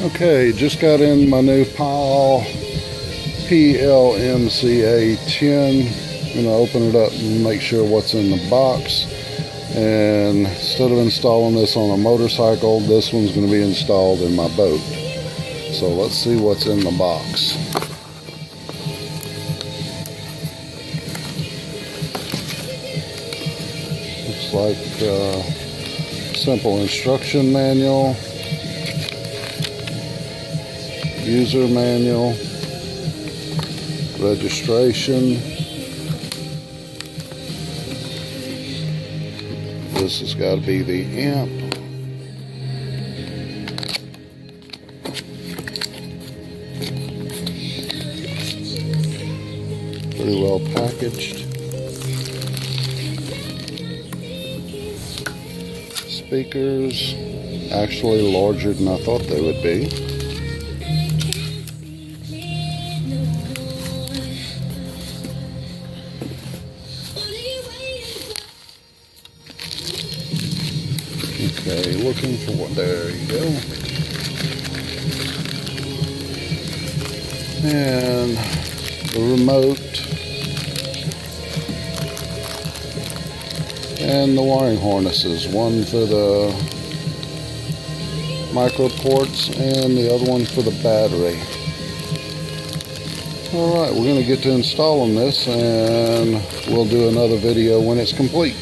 Okay, just got in my new Pyle PLMCA 10. I'm going to open it up and make sure what's in the box. And instead of installing this on a motorcycle, this one's going to be installed in my boat. So let's see what's in the box. Looks like a simple instruction manual, user manual, registration. This has got to be the amp. Pretty well packaged. Speakers, actually larger than I thought they would be. Okay, looking for what, there you go. And the remote and the wiring harnesses, one for the micro ports and the other one for the battery. Alright, we're going to get to installing this and we'll do another video when it's complete.